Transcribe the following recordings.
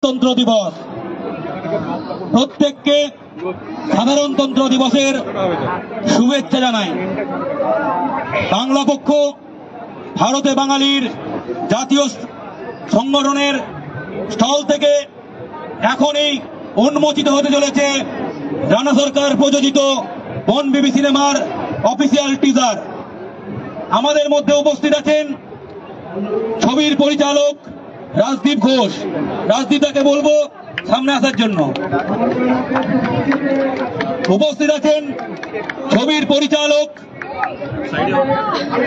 তন্ত্র দিবস প্রত্যেককে সাধারণতন্ত্র দিবসের শুভেচ্ছা জানাই। বাংলা পক্ষ ভারতে বাঙালির জাতীয় সংগঠনের স্থল থেকে এখনই উন্মোচিত হতে চলেছে রানা সরকার প্রযোজিত বনবিবি সিনেমার অফিসিয়াল টিজার। আমাদের মধ্যে উপস্থিত আছেন ছবির পরিচালক রাজদীপ ঘোষ। রাজদীপদাকে বলবো সামনে আসার জন্য। উপস্থিত আছেন ছবির পরিচালক,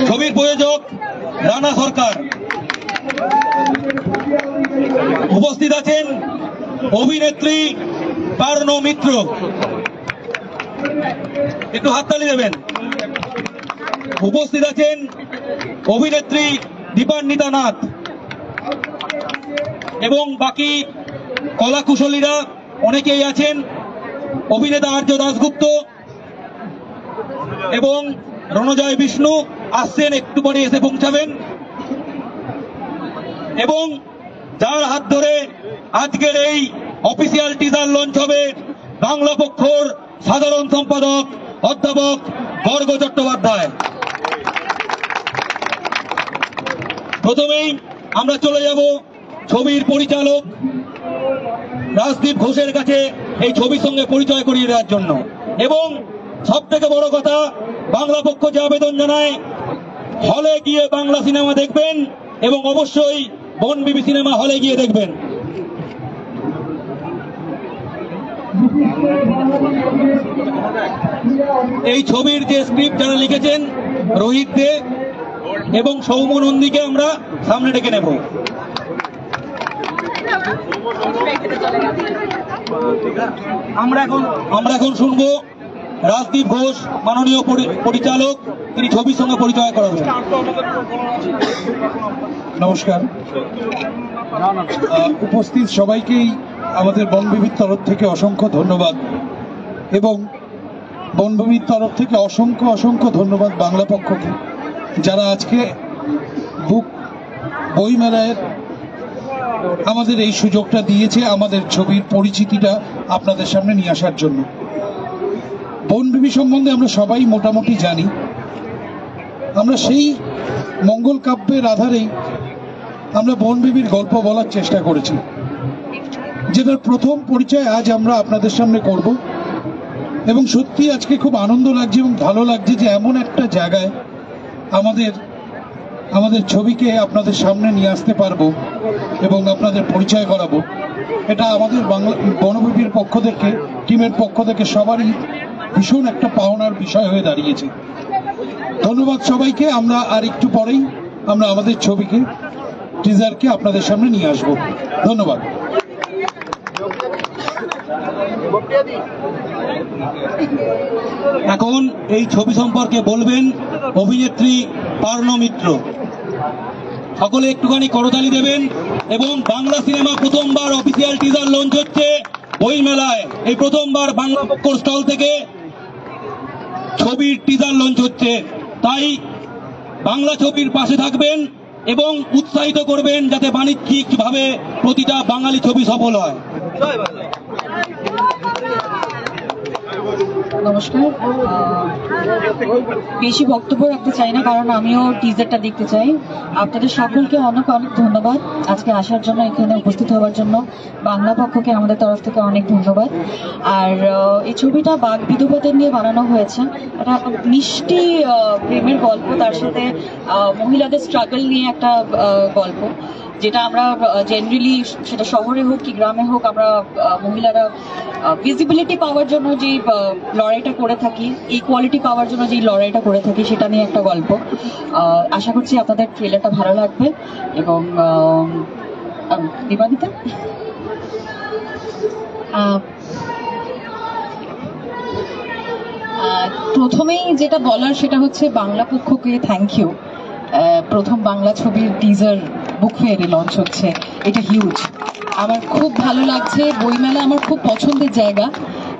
ছবির প্রযোজক রানা সরকার। উপস্থিত আছেন অভিনেত্রী পার্নো মিত্র, একটু হাততালি দেবেন। উপস্থিত আছেন অভিনেত্রী দীপান্বিতা নাথ এবং বাকি কলাকুশলীরা অনেকেই আছেন। অভিনেতা আর্য দাশগুপ্ত এবং রণজয় বিষ্ণু আসছেন, একটু পরে এসে পৌঁছাবেন। এবং যার হাত ধরে আজকের এই অফিসিয়াল টিজার লঞ্চ হবে, বাংলা পক্ষর সাধারণ সম্পাদক অধ্যাপক বর্গ চট্টোপাধ্যায়। প্রথমেই আমরা চলে যাব ছবির পরিচালক রাজদীপ ঘোষের কাছে এই ছবির সঙ্গে পরিচয় করিয়ে দেওয়ার জন্য। এবং সব থেকে বড় কথা, বাংলা পক্ষ যে আবেদন জানায়, হলে গিয়ে বাংলা সিনেমা দেখবেন এবং অবশ্যই বনবিবি সিনেমা হলে গিয়ে দেখবেন। এই ছবির যে স্ক্রিপ্ট যারা লিখেছেন, রোহিত দে এবং সৌম্য নন্দীকে আমরা সামনে ডেকে নেব। আমরা এখন শুনবো রাজদীপ ঘোষ, মাননীয় পরিচালক, তিনি ছবির সঙ্গে পরিচয় করাবেন। নমস্কার। উপস্থিত সবাইকেই আমাদের বনবিবির তরফ থেকে অসংখ্য ধন্যবাদ এবং বনবিবির তরফ থেকে অসংখ্য অসংখ্য ধন্যবাদ বাংলা পক্ষকে, যারা আজকে বইমেলায় আমাদের এই সুযোগটা দিয়েছে আমাদের ছবির পরিচিতিটা আপনাদের সামনে নিয়ে আসার জন্য। বনবিবি সম্বন্ধে আমরা সবাই মোটামুটি জানি। আমরা সেই মঙ্গল কাব্যের আধারেই আমরা বনবিবির গল্প বলার চেষ্টা করেছি, যেটার প্রথম পরিচয় আজ আমরা আপনাদের সামনে করব। এবং সত্যি আজকে খুব আনন্দ লাগছে এবং ভালো লাগছে যে এমন একটা জায়গায় আমাদের ছবিকে আপনাদের সামনে নিয়ে আসতে পারবো এবং আপনাদের পরিচয় করাবো। এটা আমাদের বাংলা বনবিবির পক্ষ থেকে, টিমের পক্ষ থেকে সবারই ভীষণ একটা পাওনার বিষয় হয়ে দাঁড়িয়েছে। ধন্যবাদ সবাইকে। আমরা আর একটু পরেই আমরা আমাদের ছবিকে, টিজারকে আপনাদের সামনে নিয়ে আসবো। ধন্যবাদ। এখন এই ছবি সম্পর্কে বলবেন অভিনেত্রী পার্নো মিত্র। সকলে একটুখানি করতালি দেবেন। এবং বাংলা সিনেমা প্রথমবার অফিসিয়াল টিজার লঞ্চ হচ্ছে বইমেলায়। এই প্রথমবার বাংলা পক্ষর স্টল থেকে ছবির টিজার লঞ্চ হচ্ছে, তাই বাংলা ছবির পাশে থাকবেন এবং উৎসাহিত করবেন যাতে বাণিজ্যিকভাবে প্রতিটা বাঙালি ছবি সফল হয়। নমস্কার। বেশি বক্তব্য রাখতে চাই না, কারণ আমিও টিজারটা দেখতে চাই। আপনাদের সকলকে অনেক অনেক ধন্যবাদ আজকে আসার জন্য, এখানে উপস্থিত হওয়ার জন্য। বাংলা পক্ষকে আমাদের তরফ থেকে অনেক ধন্যবাদ। আর এই ছবিটা বাঘ বিধবাদের নিয়ে বানানো হয়েছে। এটা মিষ্টি প্রেমের গল্প, তার সাথে মহিলাদের স্ট্রাগল নিয়ে একটা গল্প, যেটা আমরা জেনারেলি, সেটা শহরে হোক কি গ্রামে হোক, আমরা মহিলারা ভিজিবিলিটি পাওয়ার জন্য যে লড়াইটা করে থাকি, ইকুয়ালিটি পাওয়ার জন্য যে লড়াইটা করে থাকি, সেটা নিয়ে একটা গল্প। আশা করছি আপনাদের ট্রেলারটা ভালো লাগবে। এবং দীপান্বিতা, প্রথমেই যেটা বলার সেটা হচ্ছে বাংলা পক্ষকে থ্যাংক ইউ। প্রথম বাংলা ছবির টিজার বুক ফেয়ারে লঞ্চ হচ্ছে, এটা হিউজ। আমার খুব ভালো লাগছে। বইমেলা আমার খুব পছন্দের জায়গা,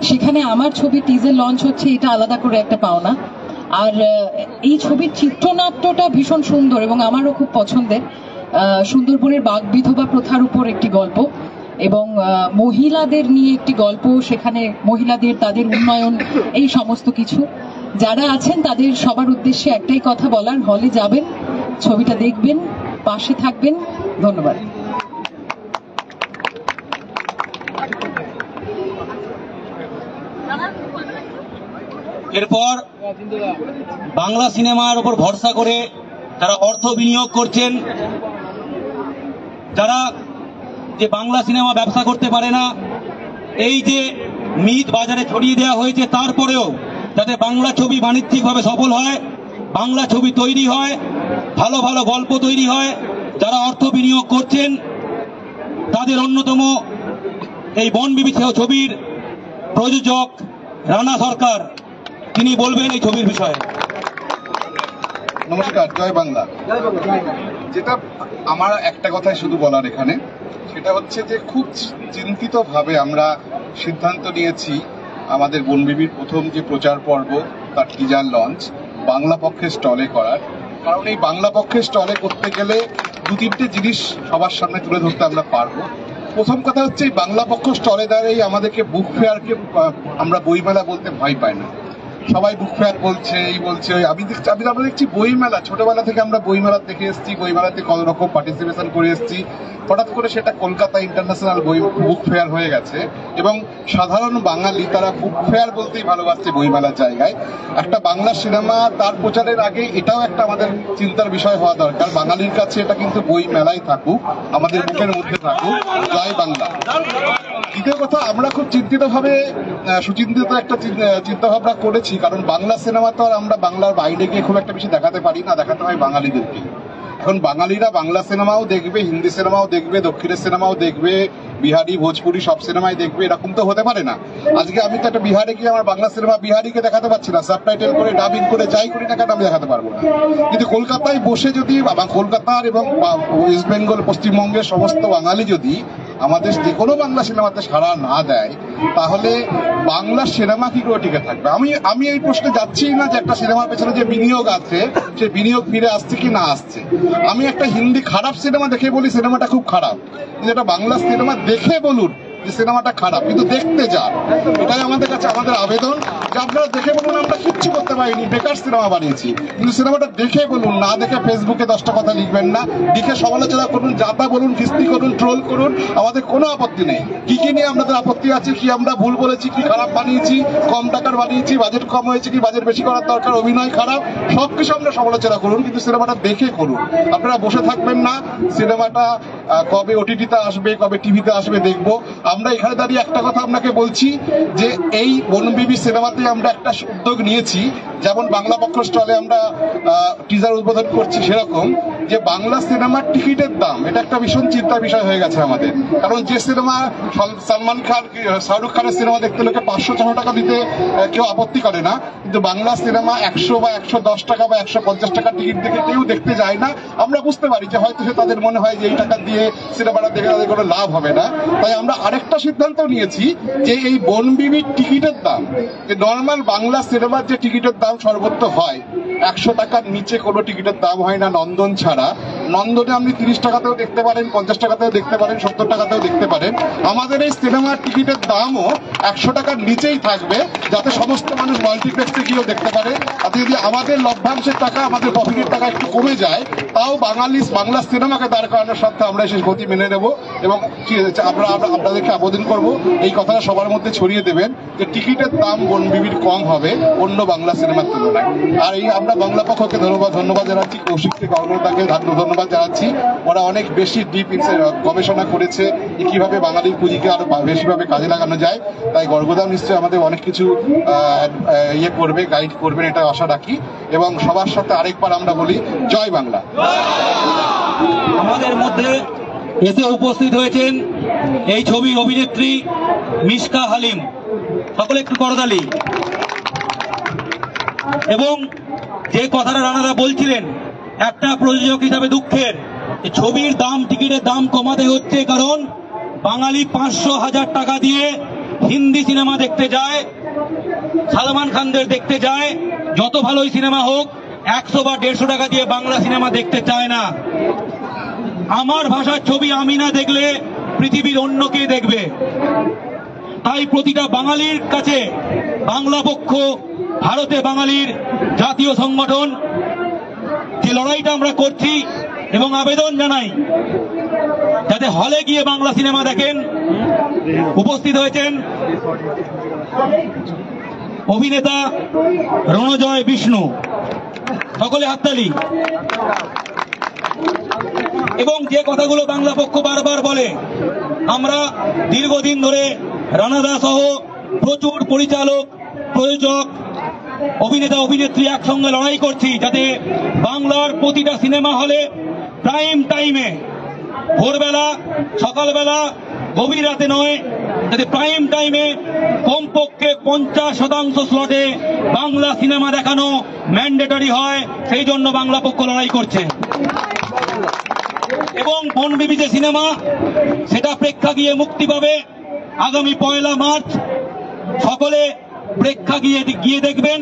সেখানে আমার ছবি টিজার লঞ্চ হচ্ছে, এটা আলাদা করে একটা পাওনা। আর এই ছবির চিত্রনাট্যটা ভীষণ সুন্দর এবং আমারও খুব পছন্দের। সুন্দরবনের বাঘ বিধবা প্রথার উপর একটি গল্প। এবং মহিলাদের নিয়ে একটি গল্প, সেখানে মহিলাদের, তাদের উন্নয়ন, এই সমস্ত কিছু। যারা আছেন তাদের সবার উদ্দেশ্যে একটাই কথা বলার, হলে যাবেন, ছবিটা দেখবেন, পাশে থাকবেন। ধন্যবাদ। এরপর বাংলা সিনেমার উপর ভরসা করে যারা অর্থ বিনিয়োগ করছেন, যারা যে বাংলা সিনেমা ব্যবসা করতে পারে না, এই যে মিথ বাজারে ছড়িয়ে দেওয়া হয়েছে, তারপরেও যাতে বাংলা ছবি বাণিজ্যিকভাবে সফল হয়, বাংলা ছবি তৈরি হয়, ভালো ভালো গল্প তৈরি হয়, যারা অর্থ বিনিয়োগ করছেন তাদের অন্যতম এই বনবিবি ছবির প্রযোজক রানা সরকার, তিনি বলবেন এই ছবির বিষয়ে। নমস্কার, জয় বাংলা। যেটা আমার একটা কথাই শুধু বলার এখানে, সেটা হচ্ছে যে খুব চিন্তিতভাবে আমরা সিদ্ধান্ত নিয়েছি আমাদের বনবিবির প্রথম যে প্রচার পর্ব, তার টিজার লঞ্চ বাংলা পক্ষের স্টলে করার। কারণ এই বাংলা পক্ষের স্টলে করতে গেলে দু তিনটে জিনিস সবার সামনে তুলে ধরতে আমরা পারবো। প্রথম কথা হচ্ছে এই বাংলা পক্ষ স্টলে দাঁড়িয়ে আমাদেরকে বুক ফেয়ারকে আমরা বইমেলা বলতে ভয় পাই না। সবাই বুক ফেয়ার বলছে, এই বলছে, আমরা দেখছি বইমেলা। ছোটবেলা থেকে আমরা বইমেলা দেখে এসেছি, বইমেলাতে কত রকম পার্টিসিপেশন করে এসেছি। হঠাৎ করে সেটা কলকাতা ইন্টারন্যাশনাল বুক ফেয়ার হয়ে গেছে এবং সাধারণ বাঙালি তারা বুক ফেয়ার বলতেই ভালোবাসছে বইমেলার জায়গায়। একটা বাংলা সিনেমা তার প্রচারের আগে এটাও একটা আমাদের চিন্তার বিষয় হওয়া দরকার, বাঙালির কাছে এটা কিন্তু বই মেলায় থাকুক, আমাদের বুকের মধ্যে থাকুক। জয় বাংলা। দ্বিতীয় কথা, আমরা খুব সুচিন্তিত একটা চিন্তাভাবনা করেছি, কারণ বাংলা সিনেমা তো আর আমরা বাংলার বাইরে গিয়ে খুব একটা বেশি দেখাতে পারি না, দেখাতে হয় বাঙালিদেরকে। এখন বাঙালিরা বাংলা সিনেমাও দেখবে, হিন্দি সিনেমাও দেখবে, দক্ষিণের সিনেমাও দেখবে, বিহারি, ভোজপুরি সব সিনেমাই দেখবে, এরকম তো হতে পারে না। আজকে আমি তো একটা বিহারে গিয়ে আমার বাংলা সিনেমা বিহারিকে দেখাতে পারছি না, সাবটাইটেল করে ডাবিং করে যাই করি না কেন আমি দেখাতে পারবো না। কিন্তু কলকাতায় বসে যদি কলকাতার এবং ওয়েস্ট বেঙ্গল, পশ্চিমবঙ্গের সমস্ত বাঙালি যদি আমাদের যে কোনো বাংলা সিনেমাতে সাড়া না দেয়, তাহলে বাংলা সিনেমা কি করে টিকে থাকবে? আমি এই প্রশ্নে যাচ্ছি না যে একটা সিনেমার পেছনে যে বিনিয়োগ আছে, সে বিনিয়োগ ফিরে আসছে কি না আসছে। আমি একটা হিন্দি খারাপ সিনেমা দেখে বলি সিনেমাটা খুব খারাপ, কিন্তু একটা বাংলা সিনেমা দেখে বলুন যে সিনেমাটা খারাপ, কিন্তু দেখতে যান। এটাই আমাদের কাছে আমাদের আবেদন যে আপনারা দেখে বলুন আমরা কিচ্ছু করতে পারিনি, বেকার সিনেমা বানিয়েছি, কিন্তু সিনেমাটা দেখে বলুন, না দেখে ফেসবুকে 10টা কথা লিখবেন না, দেখে সমালোচনা করুন, যাতা বলুন, কিস্তি করুন, ট্রোল করুন, আমাদের কোনো আপত্তি নেই। কি কি নিয়ে আমাদের আপত্তি আছে, কি আমরা ভুল বলেছি, কি খারাপ বানিয়েছি, কম টাকার বানিয়েছি, বাজেট কম হয়েছে কি বাজেট বেশি করার দরকার, অভিনয় খারাপ, সবকিছু আমরা সমালোচনা করুন, কিন্তু সিনেমাটা দেখে করুন। আপনারা বসে থাকবেন না সিনেমাটা কবে ওটিটিতে আসবে, কবে টিভিতে আসবে দেখবো। আমরা এখানে দাঁড়িয়ে একটা কথা আপনাকে বলছি যে এই বনবিবি সিনেমাতে আমরা একটা উদ্যোগ নিয়েছি, যেমন বাংলা পক্ষ স্টলে আমরা টিজার উদ্বোধন করছি, সেরকম যে বাংলা সিনেমার টিকিটের দাম, এটা একটা ভীষণ চিন্তার বিষয় হয়ে গেছে আমাদের। কারণ যে সিনেমা সালমান খান, শাহরুখ খানের সিনেমা দেখতে লোকে 500-600 টাকা দিতে কেউ আপত্তি করে না, কিন্তু বাংলা সিনেমা 100 বা 110 টাকা বা 150 টাকার টিকিট দেখে কেউ দেখতে যায় না। আমরা বুঝতে পারি যে হয়তো সে তাদের মনে হয় যে এই টাকা দিয়ে সিনেমাটা দেখে তাদের কোনো লাভ হবে না। তাই আমরা আরেকটা সিদ্ধান্ত নিয়েছি যে এই বনবিবির টিকিটের দাম, যে নর্মাল বাংলা সিনেমার যে টিকিটের দাম সর্বোচ্চ হয় 100 টাকার নিচে কোনো টিকিটের দাম হয় না নন্দন ছাড়া। নন্দনে আপনি 30 টাকাতেও দেখতে পারেন, 50 টাকাতেও দেখতে পারেন, 70 টাকাতেও দেখতে পারেন। আমাদের এই সিনেমার টিকিটের দামও 100 টাকার নিচেই থাকবে, যাতে সমস্ত মানুষ মাল্টিপ্লেক্সে গিয়েও দেখতে পারে। আর যদি আমাদের লভ্যাংশের টাকা, আমাদের প্রফিটের টাকা একটু কমে যায়, তাও বাংলা সিনেমাকে দাঁড় করানোর সাথে আমরা সেই গতি মেনে নেব এবং আমরা আপনাদেরকে আবেদন করব এই কথাটা সবার মধ্যে ছড়িয়ে দেবেন যে টিকিটের দাম বনবিবির কম হবে অন্য বাংলা সিনেমার তুলনায়। আর এই আমরা বাংলা পক্ষকে ধন্যবাদ জানাচ্ছি, কৌশিক থেকে অগ্রতাকে ধন্যবাদ জানাচ্ছি। ওরা অনেক বেশি ডিপ গবেষণা করেছে কিভাবে বাঙালির পুঁজিকে আরো বেশিভাবে কাজে লাগানো যায়। তাই গর্গদাম নিশ্চয়ই আমাদের অনেক কিছু করবে, গাইড করবেন, এটা আশা রাখি। এবং সবার সাথে আরেকবার আমরা বলি জয় বাংলা। আমাদের মধ্যে এসে উপস্থিত হয়েছেন এই ছবির অভিনেত্রী মিশকা হালিম, সকলে একটু করতালি। এবং যে কথাটা রানাদা বলছিলেন, একটা প্রযোজক হিসাবে দুঃখের, ছবির দাম, টিকিটের দাম কমাতে হচ্ছে, কারণ বাঙালি 500-1000 টাকা দিয়ে হিন্দি সিনেমা দেখতে যায়, সালমান খানদের দেখতে যায়, যত ভালোই সিনেমা হোক 100 বা 150 টাকা দিয়ে বাংলা সিনেমা দেখতে চায় না। আমার ভাষার ছবি আমি না দেখলে পৃথিবীর অন্য কে দেখবে। তাই প্রতিটা বাঙালির কাছে বাংলা পক্ষ, ভারতে বাঙালির জাতীয় সংগঠন, যে লড়াইটা আমরা করছি এবং আবেদন জানাই যাতে হলে গিয়ে বাংলা সিনেমা দেখেন। উপস্থিত হয়েছেন অভিনেতা রণজয় বিষ্ণু, সকলে হাততালি। এবং যে কথাগুলো বাংলা পক্ষ বারবার বলে, আমরা দীর্ঘদিন ধরে রানাদা সহ প্রচুর পরিচালক, প্রযোজক, অভিনেতা অভিনেত্রী একসঙ্গে লড়াই করছি যাতে বাংলার প্রতিটা সিনেমা হলে প্রাইম টাইমে, ভোরবেলা, সকালবেলা, গভীর রাতে নয়, যাতে প্রাইম টাইমে কমপক্ষে 50% স্লটে বাংলা সিনেমা দেখানো ম্যান্ডেটরি হয়। সেই জন্য বাংলা পক্ষ লড়াই করছে। এবং বনবিবি যে সিনেমা, সেটা প্রেক্ষাগৃহে মুক্তি পাবে আগামী 1 মার্চ। সকলে প্রেক্ষাগৃহে গিয়ে দেখবেন।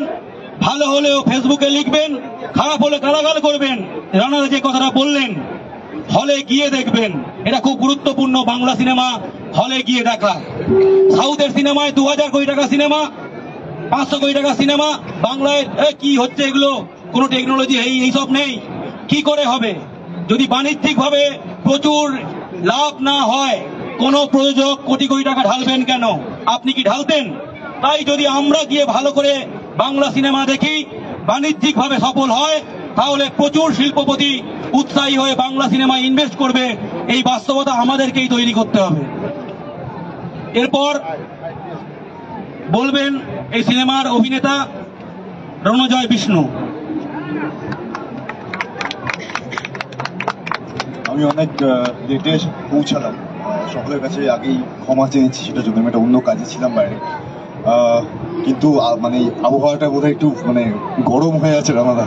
ভালো হলেও ফেসবুকে লিখবেন, খারাপ হলে গালাগাল করবেন। রানাদা যে কথাটা বললেন, হলে গিয়ে দেখবেন, এটা খুব গুরুত্বপূর্ণ। বাংলা সিনেমা হলে গিয়ে দেখা। সাউথের সিনেমায় 2000 কোটি টাকা সিনেমা, 500 কোটি টাকা সিনেমা, বাংলায় কি হচ্ছে এগুলো? কোনো টেকনোলজি এইসব নেই। কি করে হবে? যদি বাণিজ্যিকভাবে প্রচুর লাভ না হয়, কোন প্রযোজক কোটি কোটি টাকা ঢালবেন কেন? আপনি কি ঢালতেন? তাই যদি আমরা গিয়ে ভালো করে বাংলা সিনেমা দেখি, বাণিজ্যিকভাবে সফল হয়, তাহলে প্রচুর শিল্পপতি উৎসাহী হয়ে বাংলা সিনেমায় ইনভেস্ট করবে। এই বাস্তবতা আমাদেরকেই তৈরি করতে হবে। এরপর বলবেন এই সিনেমার অভিনেতা রণজয় বিষ্ণু। আমি অনেক লেটে এসে পৌঁছালাম, সকলের কাছে আগেই ক্ষমা চেয়েছি, সেটা যদি আমি একটা অন্য কাজে ছিলাম বাইরে। কিন্তু মানে আবহাওয়াটা বোধহয় একটু মানে গরম হয়ে আছে রানাদা,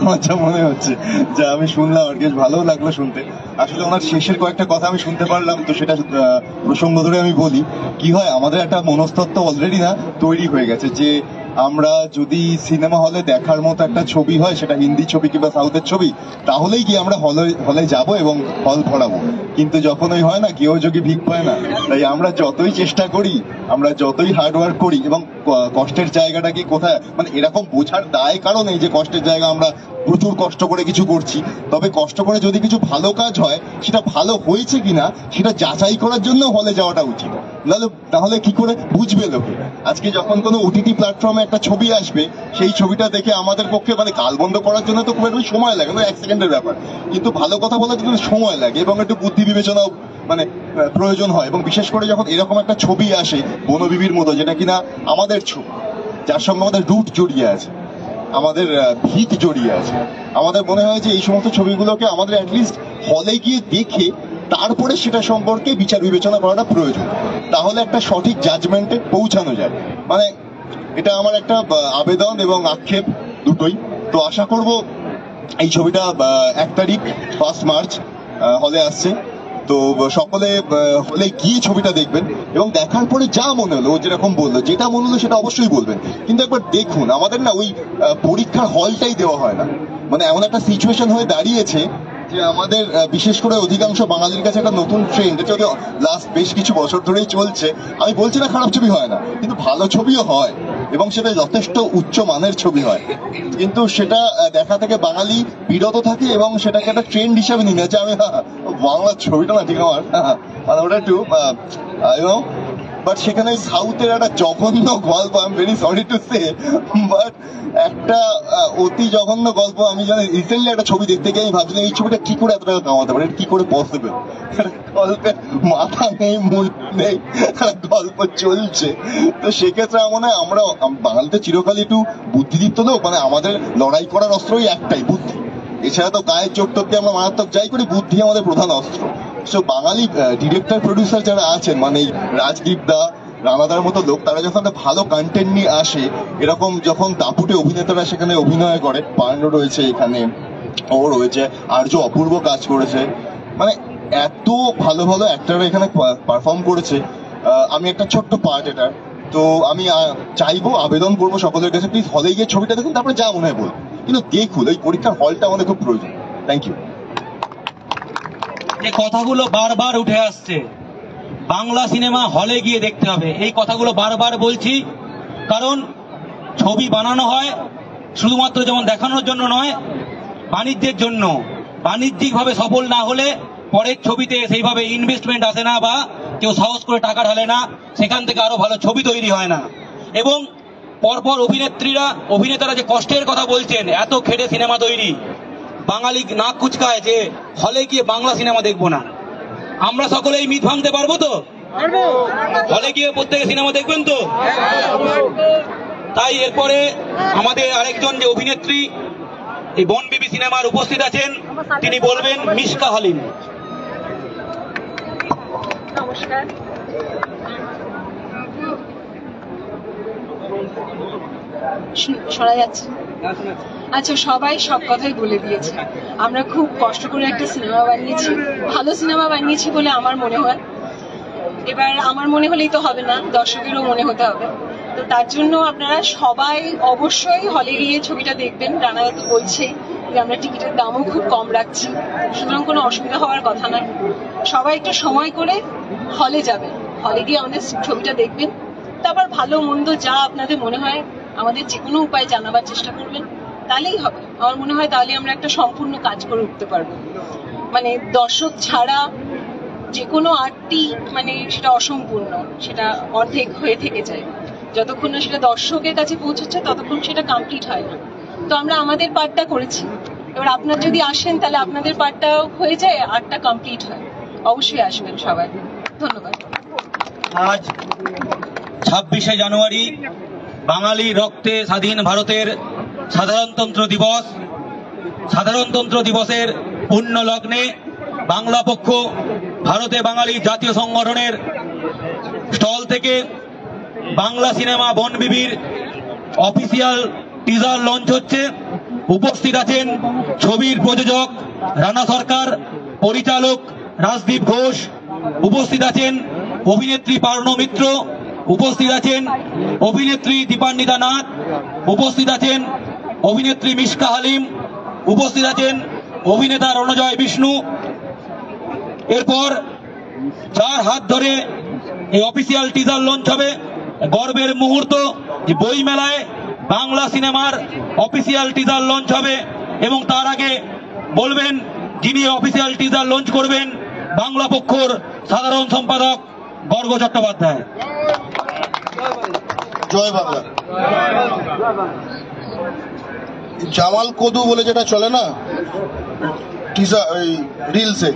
আমার যা মনে হচ্ছে, যা আমি শুনলাম আর কি ভালো লাগলো শুনতে। আসলে ওনার শেষের কয়েকটা কথা আমি শুনতে পারলাম, তো সেটা প্রসঙ্গ ধরে আমি বলি। কি হয়, আমাদের একটা মনস্তত্ত্ব অলরেডি না তৈরি হয়ে গেছে যে আমরা যদি সিনেমা হলে দেখার মতো একটা ছবি হয়, সেটা হিন্দি ছবি কিংবা সাউথের ছবি, তাহলেই কি আমরা হলে যাব এবং হল ভরাবো। কিন্তু যখন ওই হয় না, কেউ যোগী ভিক পায় না। তাই আমরা যতই চেষ্টা করি, আমরা যতই হার্ডওয়ার্ক করি, এবং কষ্টের জায়গাটা কি কোথায়, মানে এরকম বোঝার দায় কারণ এই যে কষ্টের জায়গা, আমরা প্রচুর কষ্ট করে কিছু করছি, তবে কষ্ট করে যদি কিছু ভালো কাজ হয়, সেটা ভালো হয়েছে কিনা সেটা যাচাই করার জন্য হলে যাওয়াটা উচিত। তাহলে কি করে বুঝবে লোকে? আজকে যখন কোনো ওটিটি প্ল্যাটফর্মে একটা ছবি আসবে, সেই ছবিটা দেখে আমাদের পক্ষে মানে গালবন্ধ করার জন্য তো খুব একটু সময় লাগে, 1 সেকেন্ডের ব্যাপার, কিন্তু ভালো কথা বলার জন্য সময় লাগে এবং একটু বুদ্ধি বিবেচনাও মানে প্রয়োজন হয়। এবং বিশেষ করে যখন এরকম একটা ছবি আসে বনবিবির মতো, যেটা কিনা আমাদের ছবি, যার সঙ্গে আমাদের রুট জড়িয়ে আছে, আমাদের ভিত জড়িয়ে আছে, আমাদের মনে হয় যে এই সমস্ত ছবিগুলোকে আমাদের অ্যাটলিস্ট হলে গিয়ে দেখে তারপরে সেটা সম্পর্কে বিচার বিবেচনা করাটা প্রয়োজন। তাহলে একটা সঠিক জাজমেন্টে পৌঁছানো যায়। মানে এটা আমার একটা আবেদন এবং আক্ষেপ দুটোই। তো আশা করব এই ছবিটা 1 তারিখ 1 মার্চ হলে আসছে, তো সকলে হলে গিয়ে ছবিটা দেখবেন এবং দেখার পরে যা মনে হলো, যেরকম বললো, যেটা মনে হলো সেটা অবশ্যই বলবেন। কিন্তু একবার দেখুন, আমাদের না ওই পরীক্ষার হলটাই দেওয়া হয় না। মানে এমন একটা সিচুয়েশন হয়ে দাঁড়িয়েছে যে আমাদের বিশেষ করে অধিকাংশ বাঙালির কাছে একটা নতুন ট্রেন্ড, যেটা লাস্ট বেশ কিছু বছর ধরেই চলছে। আমি বলছি না খারাপ ছবি হয় না, কিন্তু ভালো ছবিও হয় এবং সেটা যথেষ্ট উচ্চ মানের ছবি হয়, কিন্তু সেটা দেখা থেকে বাঙালি বিরত থাকে এবং সেটাকে একটা ট্রেন্ড হিসাবে নিয়ে নেয় যে আমি বাংলা ছবিটা না ঠিক আমার, মানে ওটা একটু বাট সেখানে সাউথের একটা জঘন্য গল্প, I am very sorry to say, but একটা অতি জঘন্য গল্প। আমি জানি রিসেন্টলি একটা ছবি দেখতে গিয়ে আমি ভাবছিলাম এই ছবিটা কি করে এত টাকা কামাতে পারে, কি করে পসিবল? গল্পের মাথা নেই, মূল নেই, গল্প চলছে। তো সেক্ষেত্রে আমার মনে হয় আমরা বাঙালিতে চিরকালই একটু বুদ্ধিদীপ্ত লোক, মানে আমাদের লড়াই করার অস্ত্রই একটাই, বুদ্ধি। এছাড়া তো গায়ের চোট টোটকে আমরা মারাত্মক যাই করি, বুদ্ধি আমাদের প্রধান অস্ত্র। সো বাঙালি ডিরেক্টর প্রডিউসার যারা আছেন, মানে রাজদীপ দা, রানাদার মতো লোক, তারা যখন একটা ভালো কন্টেন্ট নিয়ে আসে, এরকম যখন দাপুটে অভিনেতারা সেখানে অভিনয় করে, পান্ডু রয়েছে এখানে, ও রয়েছে, আর্য অপূর্ব কাজ করেছে, মানে এত ভালো ভালো অ্যাক্টররা এখানে পারফর্ম করেছে। আমি একটা ছোট্ট পার্ট এটা, তো আমি চাইবো, আবেদন করবো সকলের কাছে, প্লিজ হলে গিয়ে ছবিটা দেখুন, তারপরে যা মনে হয় বলুন, কিন্তু দেখুন ওই পরীক্ষার হলটা আমাদের খুব প্রয়োজন। Thank you. যে কথাগুলো বারবার উঠে আসছে, বাংলা সিনেমা হলে গিয়ে দেখতে হবে। এই কথাগুলো বারবার বলছি, কারণ ছবি বানানো হয় শুধুমাত্র যেমন দেখানোর জন্য নয়, বাণিজ্যের জন্য। বাণিজ্যিকভাবে সফল না হলে পরের ছবিতে সেইভাবে ইনভেস্টমেন্ট আসে না, বা কেউ সাহস করে টাকা ঢালে না, সেখান থেকে আরো ভালো ছবি তৈরি হয় না। এবং পরপর অভিনেতারা যে কষ্টের কথা বলছেন, এত খেটে সিনেমা তৈরি, বাঙালি নাক কুচকায় যে হলে গিয়ে বাংলা সিনেমা দেখবো না। আমরা সকলে এই মিথ ভাঙতে পারবো তো? হলে গিয়ে প্রত্যেকে সিনেমা দেখবেন তো? তাই এরপরে আমাদের আরেকজন যে অভিনেত্রী এই বনবিবি সিনেমার উপস্থিত আছেন, তিনি বলবেন মিশকা হালিম। নমস্কার। শোনা যাচ্ছে? আচ্ছা, সবাই সব কথাই বলে দিয়েছে। আমরা খুব কষ্ট করে একটা সিনেমা বানিয়েছি, ভালো সিনেমা বানিয়েছি বলে আমার মনে হয়। এবার আমার মনে হলেই তো হবে না, দর্শকেরও মনে হতে হবে। তো তার জন্য আপনারা সবাই অবশ্যই হলে গিয়ে ছবিটা দেখবেন। রানা তো বলছেই যে আমরা টিকিটের দামও খুব কম রাখছি, সুতরাং কোনো অসুবিধা হওয়ার কথা নয়। সবাই একটু সময় করে হলে যাবেন, হলে গিয়ে আমাদের ছবিটা দেখবেন। তারপর ভালো মন্দ যা আপনাদের মনে হয় আমাদের যে কোনো উপায় জানাবার চেষ্টা করবেন, তাহলেই হবে। আমার মনে হয় তাহলে আমরা একটা সম্পূর্ণ কাজ করে উঠতে পারবো। মানে দর্শক ছাড়া যে কোনো আর্টই মানে সেটা অসম্পূর্ণ, সেটা অর্ধেক হয়ে থেকে যায়। যতক্ষণ না সেটা দর্শকের কাছে পৌঁছচ্ছে ততক্ষণ সেটা কমপ্লিট হয় না। তো আমরা আমাদের পার্টটা করেছি, এবার আপনার যদি আসেন তাহলে আপনাদের পার্টটাও হয়ে যায়, আর্টটা কমপ্লিট হয়। অবশ্যই আসবেন সবাই। ধন্যবাদ। আজ 26শে জানুয়ারি বাঙালি রক্তে স্বাধীন ভারতের সাধারণতন্ত্র দিবস। সাধারণতন্ত্র দিবসের পূর্ণ লগ্নে বাংলা পক্ষ ভারতে বাঙালি জাতীয় সংগঠনের স্টল থেকে বাংলা সিনেমা বনবিবির অফিসিয়াল টিজার লঞ্চ হচ্ছে। উপস্থিত আছেন ছবির প্রযোজক রানা সরকার, পরিচালক রাজদীপ ঘোষ, উপস্থিত আছেন অভিনেত্রী পার্নো মিত্র, উপস্থিত আছেন অভিনেত্রী দীপান্বিতা নাথ, উপস্থিত আছেন অভিনেত্রী মিশকা হালিম, উপস্থিত আছেন অভিনেতা রণজয় বিষ্ণু। এরপর যার হাত ধরে এই অফিসিয়াল টিজার লঞ্চ হবে, গর্বের মুহূর্ত যে বই মেলায় বাংলা সিনেমার অফিসিয়াল টিজার লঞ্চ হবে। এবং তার আগে বলবেন যিনি অফিসিয়াল টিজার লঞ্চ করবেন, বাংলা পক্ষর সাধারণ সম্পাদক গর্গ চট্টোপাধ্যায়। জয় বাংলা। জামাল কদু বলে যেটা চলে না টিজার ওই রিলসে,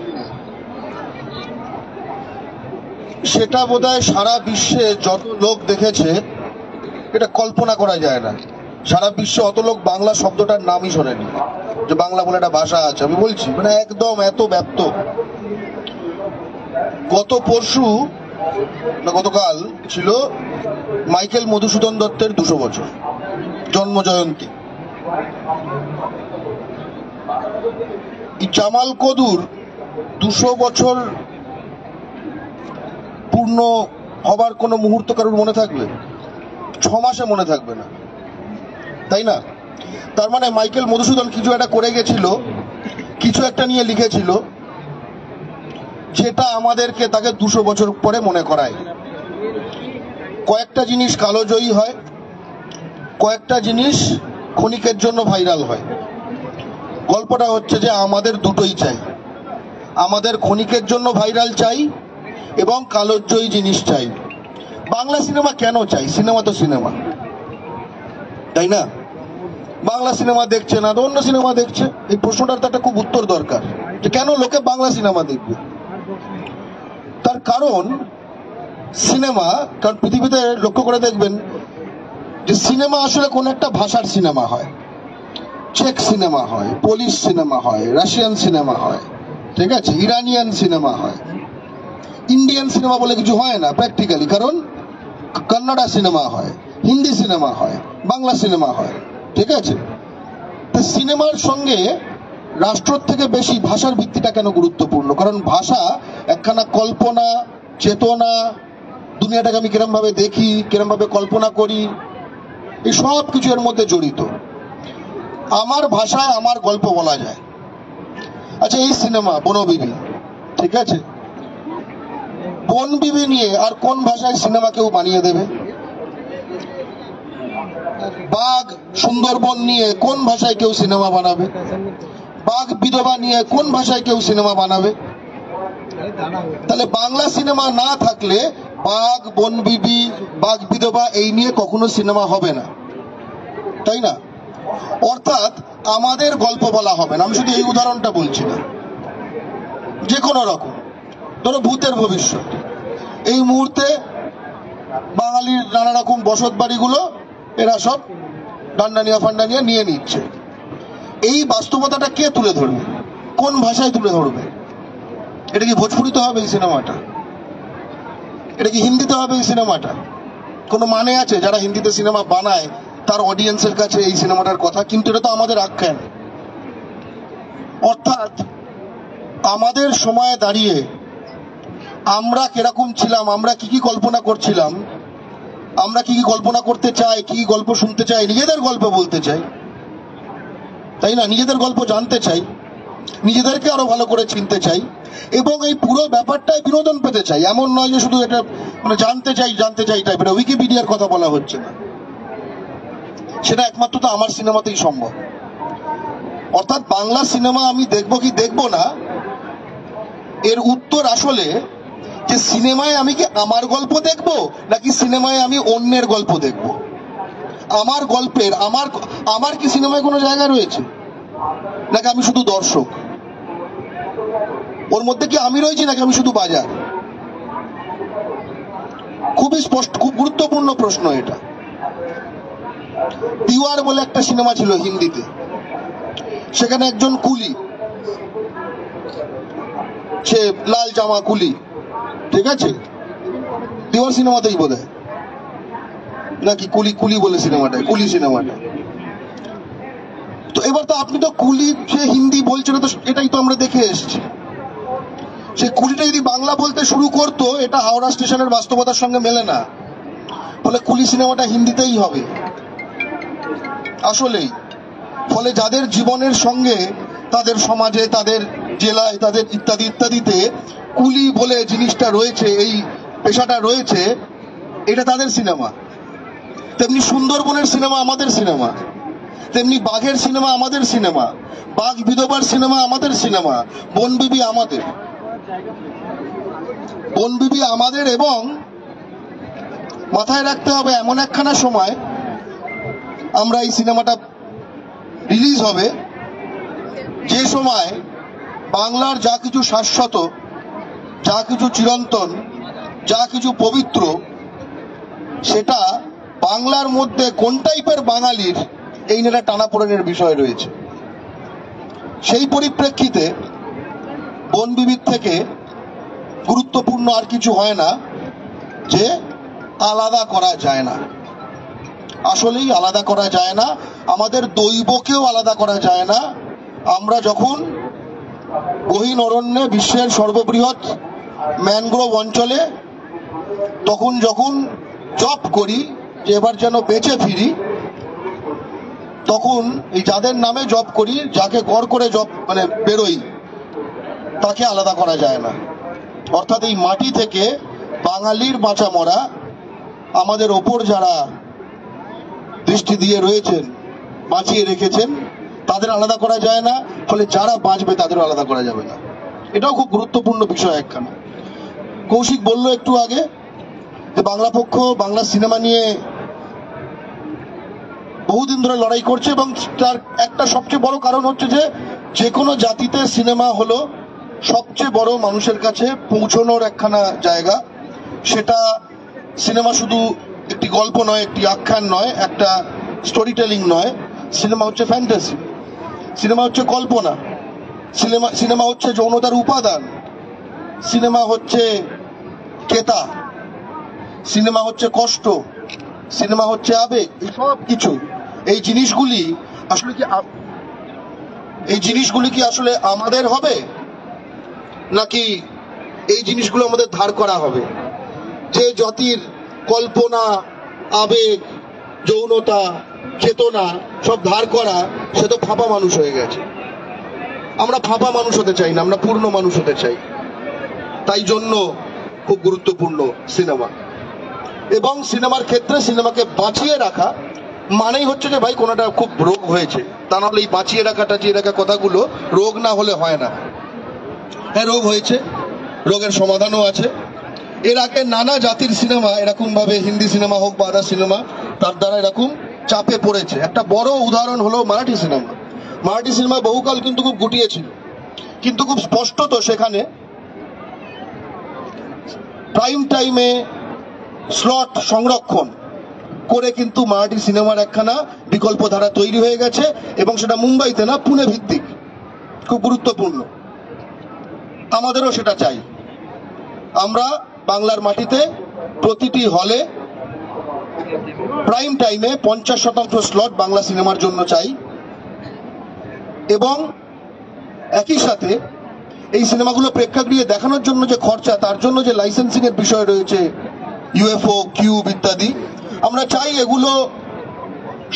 সেটা বোধহয় সারা বিশ্বে যত লোক দেখেছে এটা কল্পনা করা যায় না। সারা বিশ্বে অত লোক বাংলা শব্দটার নামই শোনেনি, যে বাংলা বলে একটা ভাষা আছে। আমি বলছি মানে একদম এত ব্যপ্ত। গত পরশু না গতকাল ছিল মাইকেল মধুসূদন দত্তের 200 বছর জন্ম জয়ন্তী। জামাল কদুর 200 বছর পূর্ণ হবার কোনো মুহূর্ত কারোর মনে থাকবে? 6 মাসে মনে থাকবে না, তাই না? তার মানে মাইকেল মধুসূদন কিছু একটা করে গেছিল, কিছু একটা নিয়ে লিখেছিল, যেটা আমাদেরকে তাকে 200 বছর পরে মনে করায়। কয়েকটা জিনিস কালোজয়ী হয়, কয়েকটা জিনিস ক্ষণিকের জন্য ভাইরাল হয়। গল্পটা হচ্ছে যে আমাদের দুটোই চাই, আমাদের ক্ষণিকের জন্য ভাইরাল চাই এবং কালোজয়ী জিনিস চাই। বাংলা সিনেমা কেন চাই? সিনেমা তো সিনেমা, তাই না? বাংলা সিনেমা দেখছে না তো অন্য সিনেমা দেখছে। এই প্রশ্নটার তো একটা খুব উত্তর দরকার, যে কেন লোকে বাংলা সিনেমা দেখবে। তার কারণ সিনেমা, কারণ পৃথিবীতে লক্ষ্য করে দেখবেন যে সিনেমা আসলে কোন একটা ভাষার সিনেমা হয়। চেক সিনেমা হয়, পোলিশ সিনেমা হয়, রাশিয়ান সিনেমা হয়, ঠিক আছে, ইরানিয়ান সিনেমা হয়। ইন্ডিয়ান সিনেমা বলে কিছু হয় না প্র্যাকটিক্যালি, কারণ কন্নড়া সিনেমা হয়, হিন্দি সিনেমা হয়, বাংলা সিনেমা হয়, ঠিক আছে। তো সিনেমার সঙ্গে রাষ্ট্রের থেকে বেশি ভাষার ভিত্তিটা কেন গুরুত্বপূর্ণ? কারণ ভাষা একখানা কল্পনা, চেতনা, দুনিয়াটাকে আমি কিরম ভাবে দেখি, কিরম ভাবে কল্পনা করি, এই সব কিছু এর মধ্যে জড়িত। আমার ভাষায় আমার গল্প বলা যায়। আচ্ছা, এই সিনেমা বনবিবি, ঠিক আছে, বনবিবি নিয়ে আর কোন ভাষায় সিনেমা কেউ বানিয়ে দেবে? বাঘ সুন্দরবন নিয়ে কোন ভাষায় কেউ সিনেমা বানাবে? বাঘ বিধবা নিয়ে কোন ভাষায় কেউ সিনেমা বানাবে? তাহলে বাংলা সিনেমা না থাকলে বাঘ, বনবিবি, বাঘ বিধবা এই নিয়ে কখনো সিনেমা হবে না, তাই না? অর্থাৎ আমাদের গল্প বলা হবে না। আমি শুধু এই উদাহরণটা বলছি না, যে কোনো রকম। ধরো ভূতের ভবিষ্যৎ, এই মুহূর্তে বাঙালির নানা রকম বসত বাড়িগুলো এরা সব ডান্ডানিয়া ফান্ডানিয়া নিয়ে নিচ্ছে। এই বাস্তবতাটা কে তুলে ধরবে? কোন ভাষায় তুলে ধরবে? এটা কি ভোজপুরিতে হবে এই সিনেমাটা? এটা কি হিন্দিতে হবে এই সিনেমাটা? কোনো মানে আছে যারা হিন্দিতে সিনেমা বানায় তার অডিয়েন্সের কাছে এই সিনেমাটার কথা? কিন্তু এটা তো আমাদের আখ্যান। অর্থাৎ আমাদের সময়ে দাঁড়িয়ে আমরা কিরকম ছিলাম, আমরা কি কি কল্পনা করছিলাম, আমরা কি কি কল্পনা করতে চাই, কি কি গল্প শুনতে চাই, নিজেদের গল্প বলতে চাই, তাই না? নিজেদের গল্প জানতে চাই, নিজেদেরকে আরো ভালো করে চিনতে চাই, এবং এই পুরো ব্যাপারটায় বিনোদন পেতে চাই। এমন নয় যে শুধু এটা মানে জানতে চাই টাইপের। উইকিপিডিয়ার কথা বলা হচ্ছে না, সেটা একমাত্র তো আমার সিনেমাতেই সম্ভব। অর্থাৎ বাংলা সিনেমা আমি দেখবো কি দেখবো না, এর উত্তর আসলে যে সিনেমায় আমি কি আমার গল্প দেখবো নাকি সিনেমায় আমি অন্যের গল্প দেখব। আমার গল্পের আমার কি সিনেমায় কোনো জায়গা রয়েছে, নাকি আমি শুধু দর্শক? ওর মধ্যে কি আমি রয়েছি নাকি আমি শুধু বাজার? খুবই স্পষ্ট, খুব গুরুত্বপূর্ণ প্রশ্ন এটা। তিওয়ার বলে একটা সিনেমা ছিল হিন্দিতে, সেখানে একজন কুলি, সে লাল জামা কুলি, ঠিক আছে? তিওয়ার সিনেমাতেই বোধ হয়, নাকি কুলি বলে সিনেমাটা, কুলি সিনেমাটা। তো এবার তো আপনি তো কুলি, সে হিন্দি বলছিল, তো এটাই তো আমরা দেখে এসেছি। সে কুলিটা যদি বাংলা বলতে শুরু করতো, এটা হাওড়া স্টেশনের বাস্তবতার সঙ্গে মেলে না, ফলে কুলি সিনেমাটা হিন্দিতেই হবে আসলেই। ফলে যাদের জীবনের সঙ্গে, তাদের সমাজে, তাদের জেলায়, তাদের ইত্যাদি ইত্যাদিতে কুলি বলে জিনিসটা রয়েছে, এই পেশাটা রয়েছে, এটা তাদের সিনেমা। তেমনি সুন্দরবনের সিনেমা আমাদের সিনেমা, তেমনি বাঘের সিনেমা আমাদের সিনেমা, বাঘ বিধবার সিনেমা আমাদের সিনেমা, বনবিবি আমাদের, বনবিবি আমাদের। এবং মাথায় রাখতে হবে, এমন একখানা সময় আমরা এই সিনেমাটা রিলিজ হবে, যে সময় বাংলার যা কিছু শাশ্বত, যা কিছু চিরন্তন, যা কিছু পবিত্র, সেটা বাংলার মধ্যে কোন টাইপের বাঙালির এই নিয়ে টানাপোড়েনের বিষয় রয়েছে। সেই পরিপ্রেক্ষিতে বনবিবির থেকে গুরুত্বপূর্ণ আর কিছু হয় না, যে আলাদা করা যায় না, আসলেই আলাদা করা যায় না। আমাদের দৈবকেও আলাদা করা যায় না। আমরা যখন গহীন অরণ্যে, বিশ্বের সর্ববৃহৎ ম্যানগ্রোভ অঞ্চলে তখন যখন জপ করি যে এবার যেন বেঁচে ফিরি, তখন এই যাদের নামে জপ করি, যাকে গড় করে জপ মানে বেরোই, তাকে আলাদা করা যায় না। অর্থাৎ এই মাটি থেকে বাঙালির বাঁচা মরা, আমাদের ওপর যারা দৃষ্টি দিয়ে রয়েছেন, বাঁচিয়ে রেখেছেন, তাদের আলাদা করা যায় না। ফলে যারা বাঁচবে তাদেরও আলাদা করা যাবে না। এটাও খুব গুরুত্বপূর্ণ বিষয় একখানা। কৌশিক বলল একটু আগে যে বাংলা পক্ষ বাংলা সিনেমা নিয়ে বহুদিন ধরে লড়াই করছে, এবং তার একটা সবচেয়ে বড় কারণ হচ্ছে যে কোনো জাতিতে সিনেমা হলো সবচেয়ে বড় মানুষের কাছে পৌঁছানোর একখানা জায়গা। সেটা সিনেমা শুধু একটি গল্প নয়, একটি আখ্যান নয়, একটা স্টোরি টেলিং নয়। সিনেমা হচ্ছে ফ্যান্টাসি, সিনেমা হচ্ছে কল্পনা, সিনেমা হচ্ছে যৌনতার উপাদান, সিনেমা হচ্ছে কেতা, সিনেমা হচ্ছে কষ্ট, সিনেমা হচ্ছে আবেগ। সব কিছু এই জিনিসগুলি কি আসলে আমাদের হবে, নাকি এই জিনিসগুলো আমাদের ধার করা হবে? যে জাতির কল্পনা, আবেগ, যৌনতা, চেতনা সব ধার করা, সে তো ফাঁপা মানুষ হয়ে গেছে। আমরা ফাঁপা মানুষ হতে চাই না, আমরা পূর্ণ মানুষ হতে চাই। তাই জন্য খুব গুরুত্বপূর্ণ সিনেমা। এবং সিনেমার ক্ষেত্রে সিনেমাকে বাঁচিয়ে রাখা মানেই হচ্ছে যে ভাই কোনোটা খুব রোগ হয়েছে, তা নাহলে এই বাঁচিয়ে রাখা কথাগুলো রোগ না হলে হয় না। হ্যাঁ, রোগ হয়েছে, রোগের সমাধানও আছে। এর আগে নানা জাতির সিনেমা এরকম ভাবে, হিন্দি সিনেমা হোক বা আদার সিনেমা, তার দ্বারা এরকম চাপে পড়েছে। একটা বড় উদাহরণ হলো মারাঠি সিনেমা। মারাঠি সিনেমা বহুকাল কিন্তু খুব গুটিয়েছিল, কিন্তু খুব স্পষ্টত সেখানে প্রাইম টাইমে স্লট সংরক্ষণ করে কিন্তু মারাঠি সিনেমার একখানা বিকল্প ধারা তৈরি হয়ে গেছে, এবং সেটা মুম্বাইতে না, পুনে ভিত্তিক, খুব গুরুত্বপূর্ণ। আমাদেরও সেটা চাই। আমরা বাংলার মাটিতে প্রতিটি হলে প্রাইম টাইমে 50% স্লট বাংলা সিনেমার জন্য চাই, এবং একই সাথে এই সিনেমাগুলো প্রেক্ষাগৃহে দেখানোর জন্য যে খরচা, তার জন্য যে লাইসেন্সিং এর বিষয় রয়েছে, ইউএফও, কিউব ইত্যাদি, আমরা চাই এগুলো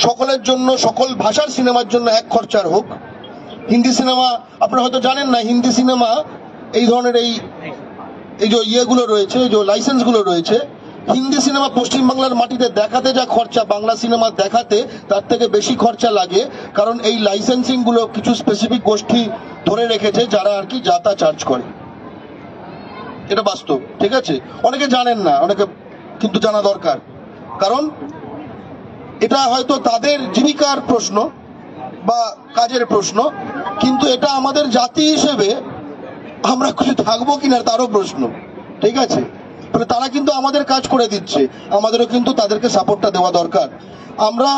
সকলের জন্য, সকল ভাষার সিনেমার জন্য এক খরচার হোক। হিন্দি সিনেমা আপনারা হয়তো জানেন না, হিন্দি সিনেমা এই ধরনের এই যে ইয়েগুলো রয়েছে, যে লাইসেন্সগুলো রয়েছে, হিন্দি সিনেমা পশ্চিমবাংলার মাটিতে দেখাতে যা খরচা বাংলা সিনেমা দেখাতে তার থেকে বেশি খরচা লাগে, কারণ এই লাইসেন্সিং গুলো কিছু স্পেসিফিক গোষ্ঠী ধরে রেখেছে যারা আর কি যা তা চার্জ করে। এটা বাস্তব, ঠিক আছে? অনেকে জানেন না, অনেকে কিন্তু জানা দরকার, কারণ এটা হয়তো তাদের জীবিকার প্রশ্ন বা কাজের প্রশ্ন, কিন্তু এটা আমাদের জাতি হিসেবে আমরা কিছু থাকবো কিনা তারও প্রশ্ন, ঠিক আছে? মানে তারা কিন্তু আমাদের কাজ করে দিচ্ছে, আমাদেরও কিন্তু তাদেরকে সাপোর্টটা দেওয়া দরকার। আমরা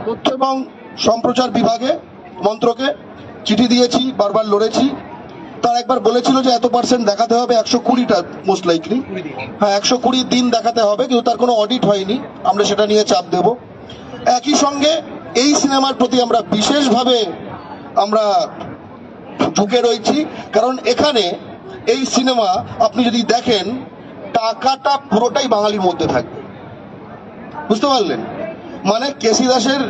তথ্য এবং সম্প্রচার বিভাগে, মন্ত্রকে চিঠি দিয়েছি, বারবার লড়েছি। তারা একবার বলেছিল যে এত পার্সেন্ট দেখাতে হবে, 120টা মোস্ট লাইকলি, হ্যাঁ 120 দিন দেখাতে হবে, কিন্তু তার কোনো অডিট হয়নি। আমরা সেটা নিয়ে চাপ দেব। একই সঙ্গে এই সিনেমার প্রতি আমরা বিশেষভাবে আমরা ঝুঁকে রয়েছি, কারণ এখানে এই সিনেমা আপনি যদি দেখেন, টাকাটা পুরোটাই বাঙালির মধ্যে থাকবে, বুঝতে পারলেন? মানে কেসি দাসের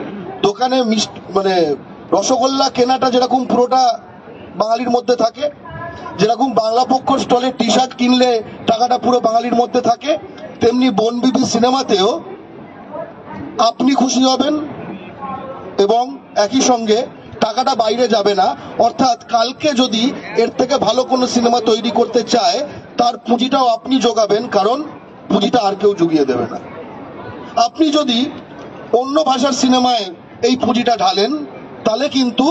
দোকানে মানে রসগোল্লা কেনাটা যেরকম পুরোটা বাঙালির মধ্যে থাকে, যেরকম বাংলা পক্ষ স্টলে টি শার্ট কিনলে টাকাটা পুরো বাঙালির মধ্যে থাকে, তেমনি বনবিবি সিনেমাতেও আপনি খুশি হবেন এবং একই সঙ্গে টাকাটা বাইরে যাবে না। অর্থাৎ কালকে যদি এর থেকে ভালো কোনো সিনেমা তৈরি করতে চায়, তার পুঁজিটাও আপনি যোগাবেন, কারণ পুঁজিটা আর কেউ জুগিয়ে দেবে না। আপনি যদি অন্য ভাষার সিনেমায় এই পুঁজিটা ঢালেন, তাহলে কিন্তু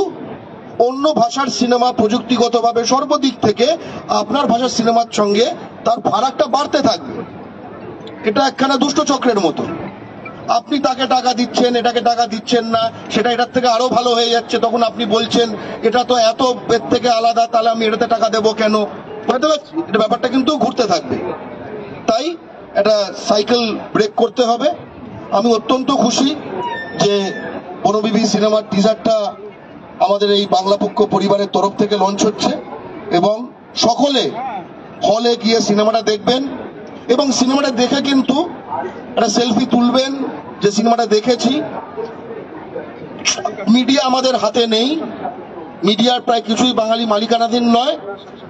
অন্য ভাষার সিনেমা প্রযুক্তিগতভাবে সর্বদিক থেকে আপনার ভাষার সিনেমার সঙ্গে তার ফারাকটা বাড়তে থাকবে। এটা একখানা দুষ্ট চক্রের মতো। আপনি তাকে টাকা দিচ্ছেন, এটাকে টাকা দিচ্ছেন না, সেটা এটার থেকে আরো ভালো হয়ে যাচ্ছে, তখন আপনি বলছেন এটা তো এত এর থেকে আলাদা, তাহলে আমি এটাতে টাকা দেবো কেন? বুঝতে পারছি, এটা ব্যাপারটা কিন্তু ঘুরতে থাকবে। তাই একটা সাইকেল ব্রেক করতে হবে। আমি অত্যন্ত খুশি যে বনবিবি সিনেমার টিজারটা আমাদের এই বাংলা পক্ষ পরিবারের তরফ থেকে লঞ্চ হচ্ছে, এবং সকলে হলে গিয়ে সিনেমাটা দেখবেন, এবং সিনেমাটা দেখে কিন্তু একটা সেলফি তুলবেন যে সিনেমাটা দেখেছি। মিডিয়া আমাদের হাতে নেই, মিডিয়ার প্রায় কিছুই বাঙালি মালিকানাধীন নয়,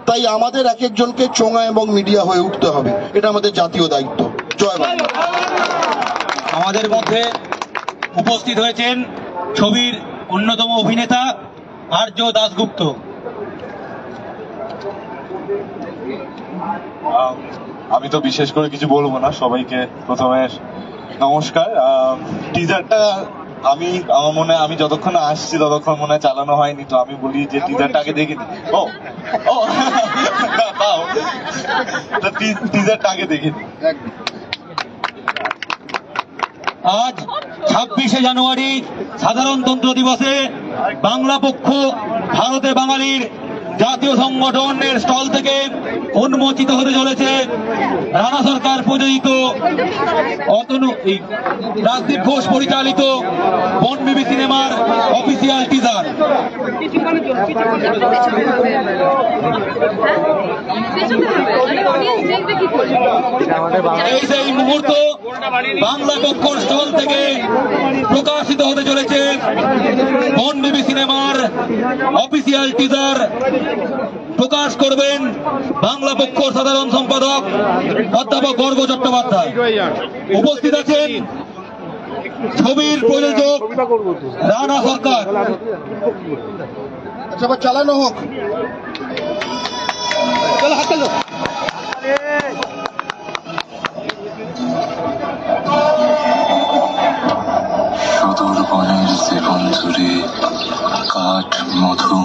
তাই আমাদের এক একজনকে চোঙা এবং মিডিয়া হয়ে উঠতে হবে, এটা আমাদের জাতীয় দায়িত্ব। জয় বাংলা। আমাদের মধ্যে উপস্থিত হয়েছেন ছবির অন্যতম অভিনেতা আর্য দাশগুপ্ত। আমি তো বিশেষ করে কিছু বলবো না, সবাইকে প্রথমে নমস্কার। টিজারটা আমার মনে হয় আমি যতক্ষণ আসছি ততক্ষণ মনে হয় চালানো হয়নি, তো আমি বলি যে টিজারটা আগে দেখিনি। টিজারটা আগে দেখিনি। আজ 26শে জানুয়ারি সাধারণতন্ত্র দিবসে বাংলা পক্ষ ভারতে বাঙালির জাতীয় সংগঠনের স্টল থেকে উন্মোচিত হতে চলেছে রানা সরকার প্রযোজিত রাজদীপ ঘোষ পরিচালিত বনবিবি সিনেমার অফিসিয়াল টিজার। এই সেই মুহূর্ত বাংলা পক্ষর স্টল থেকে প্রকাশিত হতে চলেছে বনবিবি সিনেমার অফিসিয়াল টিজার। প্রকাশ করবেন বাংলা পক্ষর সাধারণ সম্পাদক অধ্যাপক গর্গ চট্টোপাধ্যায়। উপস্থিত আছেন ছবির প্রযোজক রানা সরকার। আচ্ছা, এবার চালানো হোক। সদর বনের জীবন জুড়ে কাঠ মধু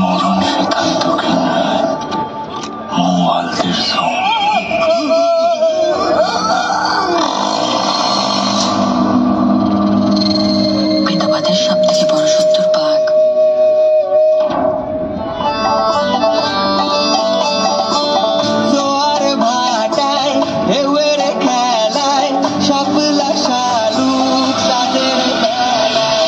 মরণ সেথায় দক্ষিণ মৌ আলতির সং। বিধবাদের সব থেকে বড় শত্রুর বাঘ। জোয়ার ভাটায় ঢেউয়ের খেলায় শাপলা শালুক তাদের বেলায়।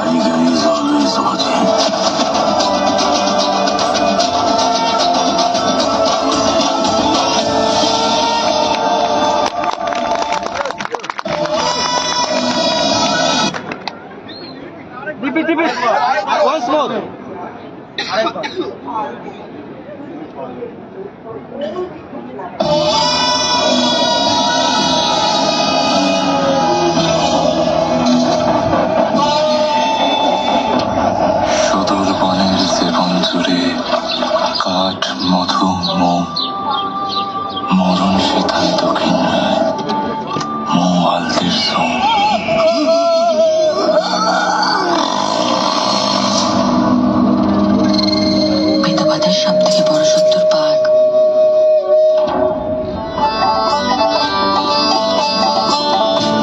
Tiger is always watching. সদর বনের জীবন জুড়ে কাঠ মধু মরণ সেথায় দক্ষিণ মৌ আলতির সং। বিধবাদের সব থেকে বড় শত্রুর বাঘ।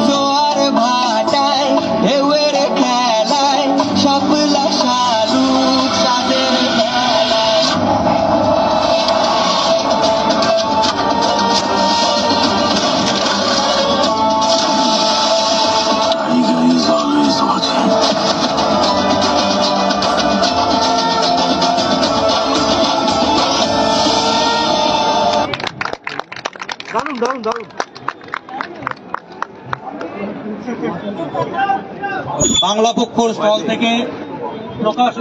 জোয়ার ভাটায় ঢেউয়ের খেলায় শাপলা শালুক তাদের বেলায়। Tiger is always watching. Bangla পক্ষর স্টল থেকে প্রকাশ